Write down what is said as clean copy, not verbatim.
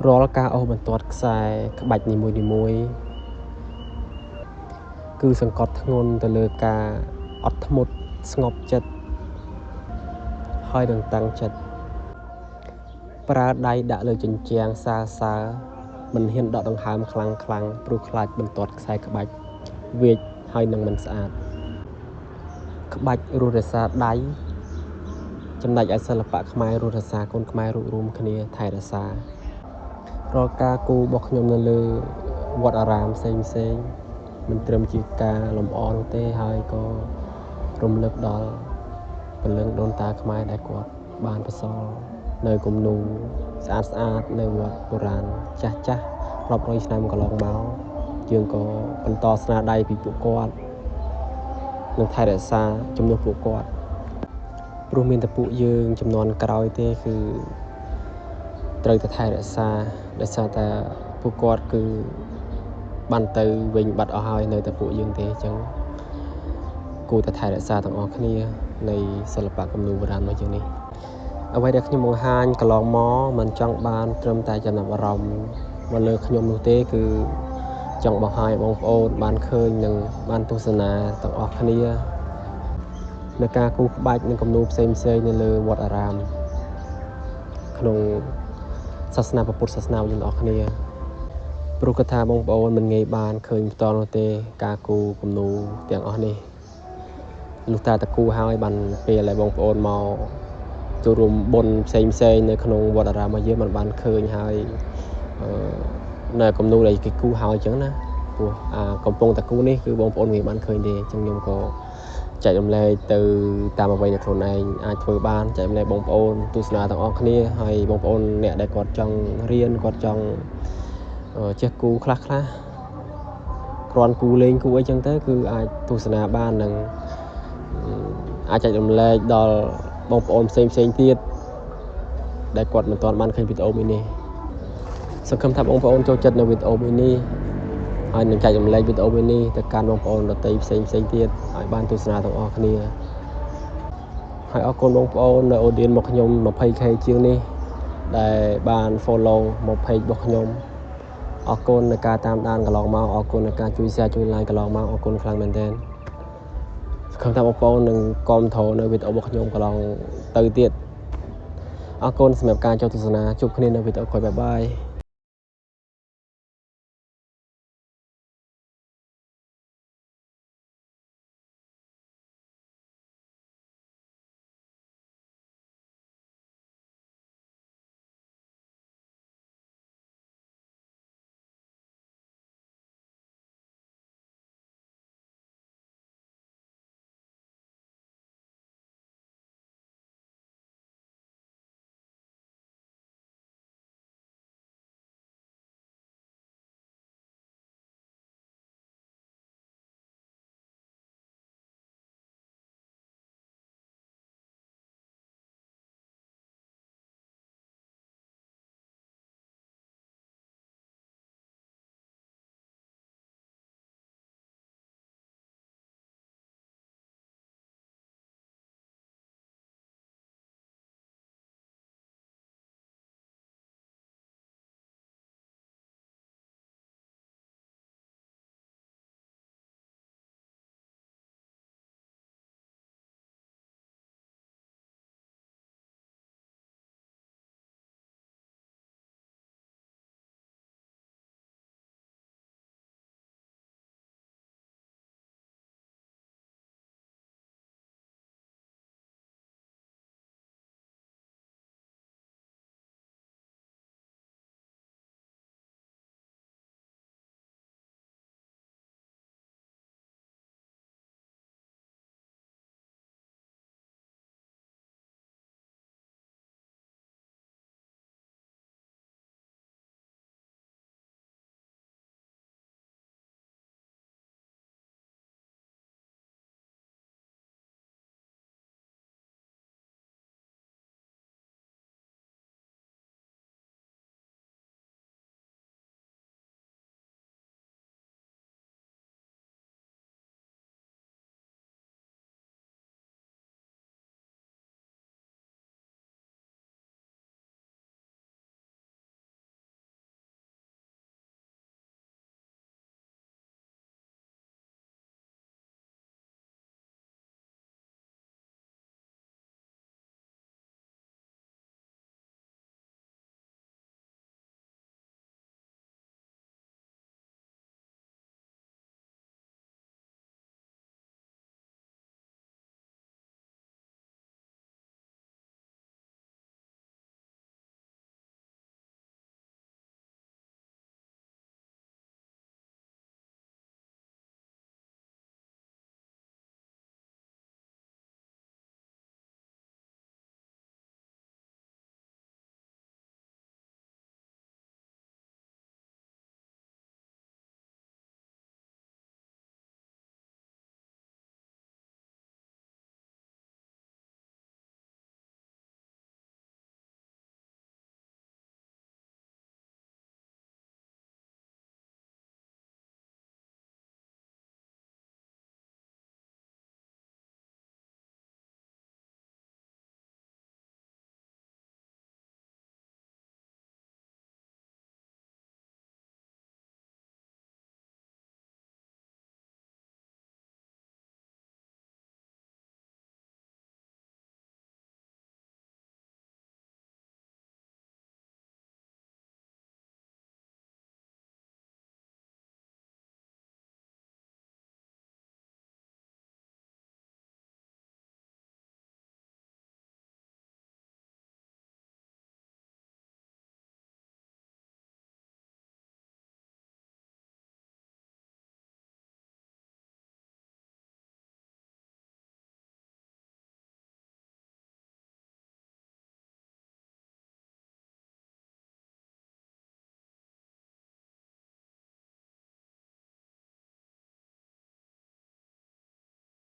រាល់ការអូសបន្ទាត់ខ្សែក្បាច់នីមួយៗគឺសង្កត់ធ្ងន់ទៅលើការអត់ធ្មត់ស្ងប់ចិត្តហើយនឹងតាំងចិត្តប្រើដៃដាក់លើជញ្ជាំងសើមិនហ៊ានដកដង្ហើមខ្លាំងព្រោះខ្លាចបន្ទាត់ខ្សែក្បាច់វាចហើយនឹងមិនស្អាតក្បាច់រស់រសាដៃចំណែកឯសិល្បៈខ្មែររស់រសាកូនខ្មែររួបរวมគ្នាថែរក្សារាល់ការគូរបស់ខ្ញុំនៅលើវត្តអារាមផ្សេងមិនត្រឹមជាការលម្អនោះទេហើយក៏រំលឹកដល់ពលឹងដូនតាខ្មែរដែលគាត់បានបន្សល់នៅគំនូរស្អាតនៅវត្តបុរាណចាស់រាប់រយឆ្នាំកន្លងមកយើងក៏បន្តស្នាដៃពីពួកគាត់នឹងថែរក្សាជំនួសពួកគាត់ព្រោះមានតែពួកយើងចំនួនក្រោយទេគឺត្រូវតែថែរក្សាដោយសារតែពួកគាត់គឺបានទៅវិញបាត់អស់ហើយនៅតែពួកយើងទេអញ្ចឹងគួរតែថែរក្សាទាំងអស់គ្នានៃសិល្បៈគំនូរបុរាណរបស់យើងនេះអ្វីដែលខ្ញុំបង្ហាញកន្លងមកមិនចង់បានត្រឹមតែចំណាប់អារម្មណ៍មកលើខ្ញុំនោះទេគឺចង់បង្ហាញបងប្អូនបានឃើញនិងបានទស្សនាទាំងអស់គ្នានៅការគូក្បាច់និងគំនូរផ្សេងនៅលើវត្តអារាមក្នុងសាសនាពុទ្ធសាសនាយើងទាំងអស់គ្នាព្រោះកថាបងប្អូនមិនងាយបានឃើញផ្ទាល់នោះទេការគូគំនូរទាំងអស់នេះលុះតាតគូហើយបានពេលដែលបងប្អូនមកចូលរួមបុណ្យផ្សេងនៅក្នុងវត្តអារាមរបស់យើងមិនបានឃើញហើយនៅគំនូរដែលគេគូហើយអញ្ចឹងណាព្រោះកំពុងតែគូនេះគឺបងប្អូនងាយបានឃើញទេអញ្ចឹងខ្ញុំក៏ចែករំលែកទៅតាមអ្វីដែលខ្លួនឯងអាចធ្វើបានចែករំលែកបងប្អូនទស្សនាទាំងអស់គ្នាហើយបងប្អូនអ្នកដែលគាត់ចង់រៀនគាត់ចង់ចេះគូខ្លះគ្រាន់គូលេងគូអីចឹងទៅគឺអាចទស្សនាបាននិងអាចចែករំលែកដល់បងប្អូនផ្សេងទៀតដែលគាត់មិនទាន់បានឃើញវីដេអូមួយនេះសង្ឃឹមថាបងប្អូនចូលចិត្តនៅវីដេអូមួយនេះហើយនឹងចែករំលែកវីដេអូមួយនេះទៅកាន់បងប្អូនដទៃផ្សេងទៀតឲ្យបានទស្សនាទាំងអស់គ្នាហើយអរគុណបងប្អូននៅ audience មកខ្ញុំ 20k ជាងនេះដែលបាន follow មក page របស់ខ្ញុំអរគុណនៃការតាមដានកន្លងមកអរគុណនៃការជួយ share ជួយ like កន្លងមកអរគុណខ្លាំងមែនទែនសង្ឃឹមថាបងប្អូននឹងគាំទ្រនៅវីដេអូរបស់ខ្ញុំកន្លងទៅទៀតអរគុណសម្រាប់ការចូលទស្សនាជួបគ្នានៅវីដេអូក្រោយបាយ